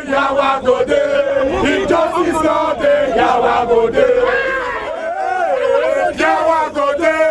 yawa go dey. Injustice no dey, yawa go dey. Yawa go dey.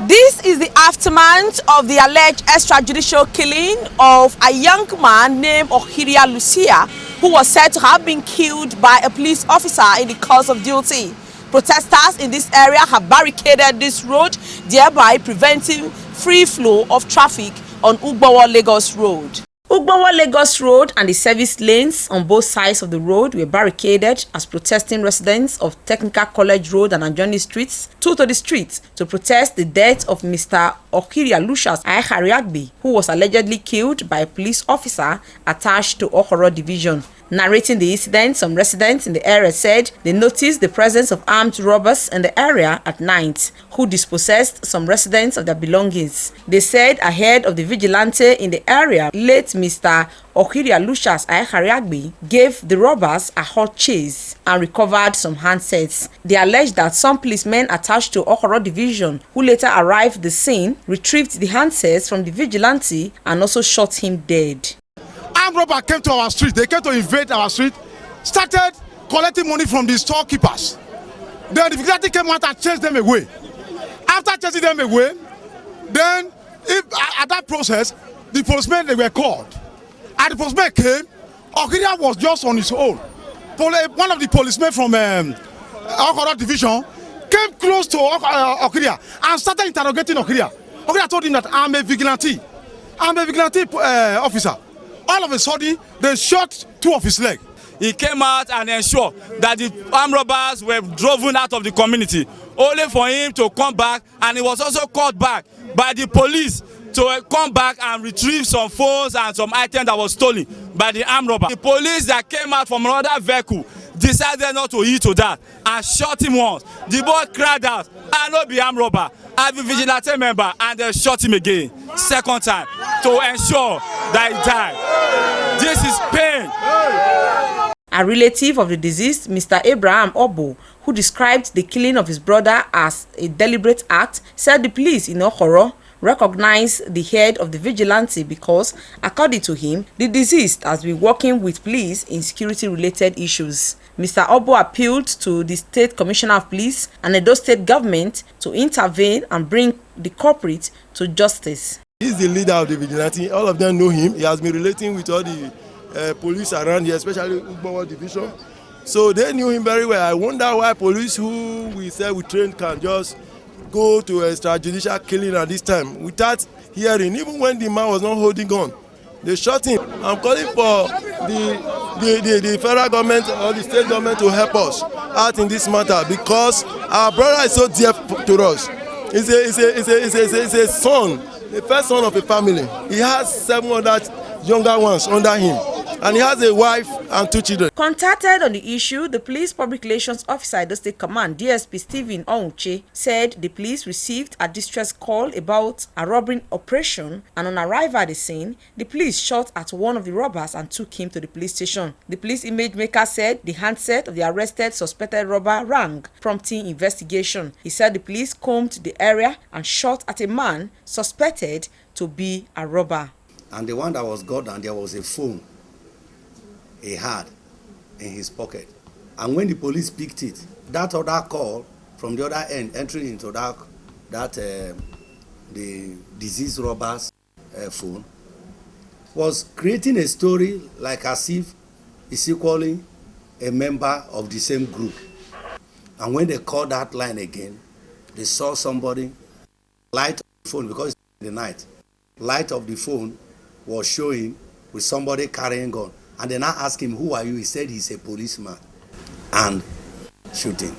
This is the aftermath of the alleged extrajudicial killing of a young man named Ohiria Lucia, who was said to have been killed by a police officer in the course of duty. Protesters in this area have barricaded this road, thereby preventing free flow of traffic on Ugbowo Lagos Road. Ugbowo Lagos Road and the service lanes on both sides of the road were barricaded as protesting residents of Technical College Road and adjoining streets took to the streets to protest the death of Mr. Ohiria Lucius Ayhariagbe, who was allegedly killed by a police officer attached to Okoro Division. Narrating the incident, some residents in the area said they noticed the presence of armed robbers in the area at night, who dispossessed some residents of their belongings. They said ahead of the vigilante in the area, late Mr. Ohiria Lucius Ayhariagbe gave the robbers a hot chase and recovered some handsets. They alleged that some policemen attached to Okoro Division, who later arrived at the scene, retrieved the handsets from the vigilante and also shot him dead. Armed robbers came to our street. They came to invade our street, started collecting money from the storekeepers. Then the vigilante came out and chased them away. After chasing them away, then at that process, the policemen, they were called. And the policemen came. Ohiria was just on his own. One of the policemen from Okoro Division came close to Ohiria and started interrogating Ohiria. Ohiria told him that I'm a vigilante. I'm a vigilante officer. All of a sudden, they shot two of his legs. He came out and ensured that the armed robbers were driven out of the community, only for him to come back, and he was also called back by the police to come back and retrieve some phones and some items that was stolen by the armed robber. The police that came out from another vehicle decided not to yield to that and shot him once. The boy cried out, "I no be armed robber, I be vigilante member," and they shot him again, second time, to ensure that he died. This is pain. A relative of the deceased, Mr. Abraham Obo, who described the killing of his brother as a deliberate act, said the police in Okoro recognized the head of the vigilante because, according to him, the deceased has been working with police in security-related issues. Mr. Obo appealed to the State Commissioner of Police and Edo State government to intervene and bring the culprit to justice. He's the leader of the vigilante. All of them know him. He has been relating with all the police around here, especially Ugbowo Division. So they knew him very well. I wonder why police who we said we trained can just go to extrajudicial killing at this time without hearing, even when the man was not holding gun. They shot him. I'm calling for the federal government or the state government to help us out in this matter, because our brother is so dear to us. He's a son, the first son of a family. He has 7 other younger ones under him, and he has a wife and 2 children. Contacted on the issue, the police public relations officer at the state command, DSP Stephen Onche, said the police received a distress call about a robbery operation, and on arrival at the scene, the police shot at one of the robbers and took him to the police station. The police image maker said the handset of the arrested suspected robber rang, prompting investigation. He said the police combed the area and shot at a man suspected to be a robber. And the one that was got down, there was a phone he had in his pocket. And when the police picked it, that other call from the other end entering into the deceased robber's phone was creating a story like as if it's equally a member of the same group. And when they called that line again, they saw somebody light of the phone, because it's in the night. Light of the phone was showing with somebody carrying gun. And then I asked him, "Who are you?" He said he's a policeman. And shooting.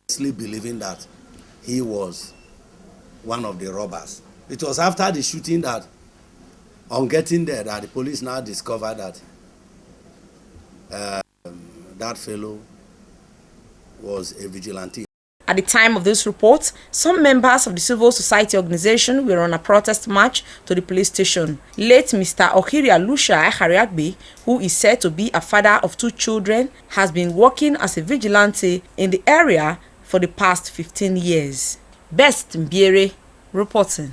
Honestly believing that he was one of the robbers. It was after the shooting that, on getting there, that the police now discovered that that fellow was a vigilante. At the time of this report, some members of the civil society organization were on a protest march to the police station. Late Mr. Ohiria Lucia Ayhariagbe, who is said to be a father of 2 children, has been working as a vigilante in the area for the past 15 years. Best Mbiere reporting.